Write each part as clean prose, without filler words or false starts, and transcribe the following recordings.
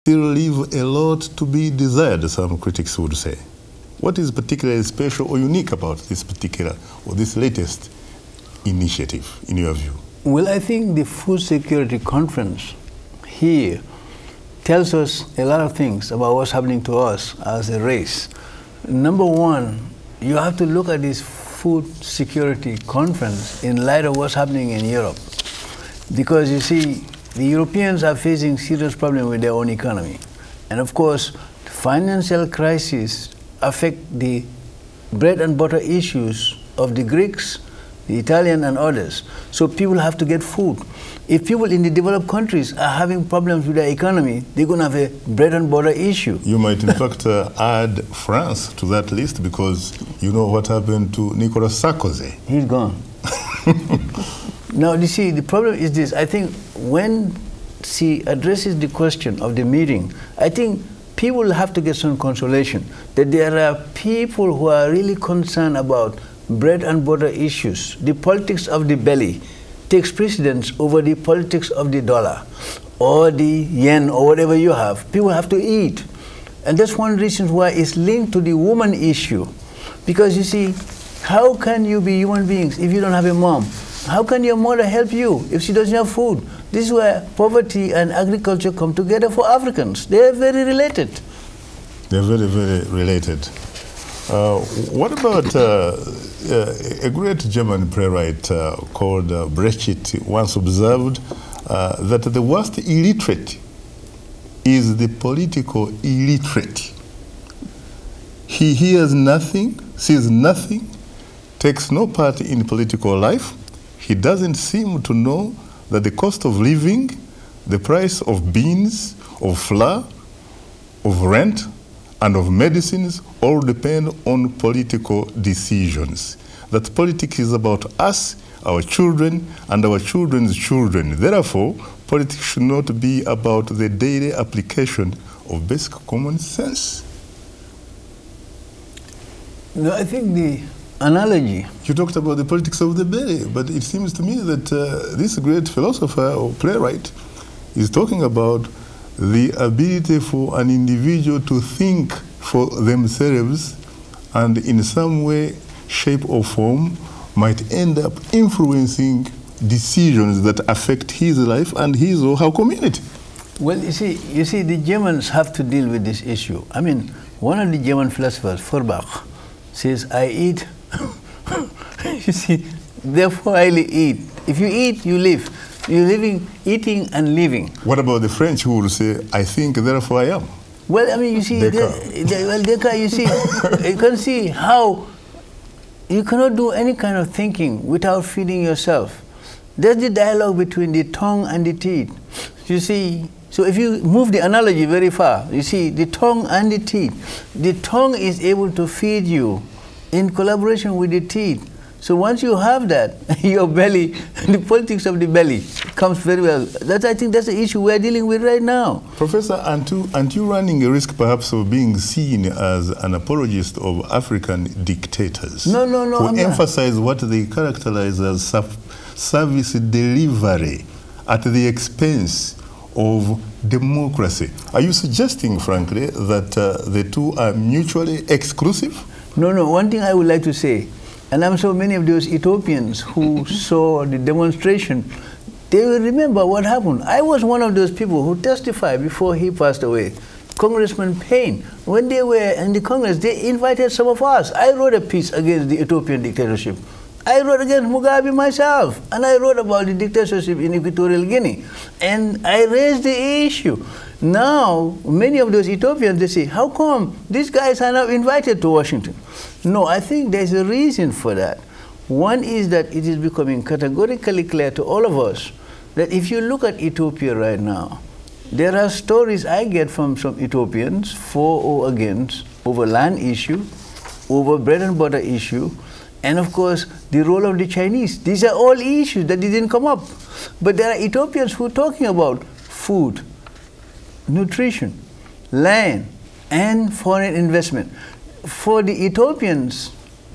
still leave a lot to be desired, some critics would say. What is particularly special or unique about this particular or this latest initiative, in your view? Well, I think the Food Security Conference here tells us a lot of things about what's happening to us as a race. Number one, you have to look at this Food Security Conference in light of what's happening in Europe. Because you see, the Europeans are facing serious problems with their own economy. And of course, the financial crisis affect the bread and butter issues of the Greeks, the Italian and others. So people have to get food. If people in the developed countries are having problems with their economy, they're going to have a bread and butter issue. You might in fact add France to that list, because you know what happened to Nicolas Sarkozy. He's gone. Now, you see, the problem is this. I think when she addresses the question of the meeting, I think people have to get some consolation that there are people who are really concerned about bread and butter issues. The politics of the belly takes precedence over the politics of the dollar or the yen or whatever you have. People have to eat. And that's one reason why it's linked to the woman issue. Because you see, how can you be human beings if you don't have a mom? How can your mother help you if she doesn't have food? This is where poverty and agriculture come together for Africans. They are very related. They're very, very related. What about a great German playwright called Brecht once observed that the worst illiterate is the political illiterate. He hears nothing, sees nothing, takes no part in political life. He doesn't seem to know that the cost of living, the price of beans, of flour, of rent, and of medicines all depend on political decisions. That politics is about us, our children, and our children's children. Therefore, politics should not be about the daily application of basic common sense. No, I think the analogy. You talked about the politics of the belly, but it seems to me that this great philosopher or playwright is talking about the ability for an individual to think for themselves and in some way, shape or form might end up influencing decisions that affect his life and his or her community. Well, you see, the Germans have to deal with this issue. I mean, one of the German philosophers, Feuerbach, says, I eat, you see, therefore I eat. If you eat, you live. You're living, eating and living. What about the French who will say, I think, therefore I am? Well, I mean, you see, Descartes, you see, you can see how you cannot do any kind of thinking without feeding yourself. There's the dialogue between the tongue and the teeth. You see, so if you move the analogy very far, you see, the tongue and the teeth. The tongue is able to feed you in collaboration with the teeth. So once you have that, your belly, the politics of the belly comes very well. I think that's the issue we're dealing with right now. Professor, aren't you running a risk perhaps of being seen as an apologist of African dictators? No, who emphasize what they characterize as service delivery at the expense of democracy. Are you suggesting, frankly, that the two are mutually exclusive? No. One thing I would like to say, and I'm sure many of those Ethiopians who saw the demonstration, they will remember what happened. I was one of those people who testified before he passed away. Congressman Payne, when they were in the Congress, they invited some of us. I wrote a piece against the Ethiopian dictatorship. I wrote against Mugabe myself, and I wrote about the dictatorship in Equatorial Guinea. And I raised the issue. Now, many of those Ethiopians, they say, how come these guys are now invited to Washington? No, I think there's a reason for that. One is that it is becoming categorically clear to all of us that if you look at Ethiopia right now, there are stories I get from some Ethiopians for or against over land issue, over bread and butter issue, and of course, the role of the Chinese. These are all issues that didn't come up. But there are Ethiopians who are talking about food, nutrition, land, and foreign investment. For the Ethiopians,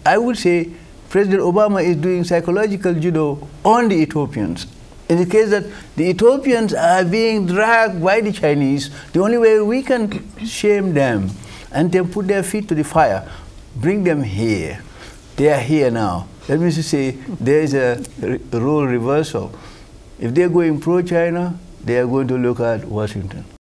I would say President Obama is doing psychological judo on the Ethiopians. In the case that the Ethiopians are being dragged by the Chinese, the only way we can shame them and then put their feet to the fire, bring them here. They are here now. That means to say there is a role reversal. If they're going pro-China, they are going to look at Washington.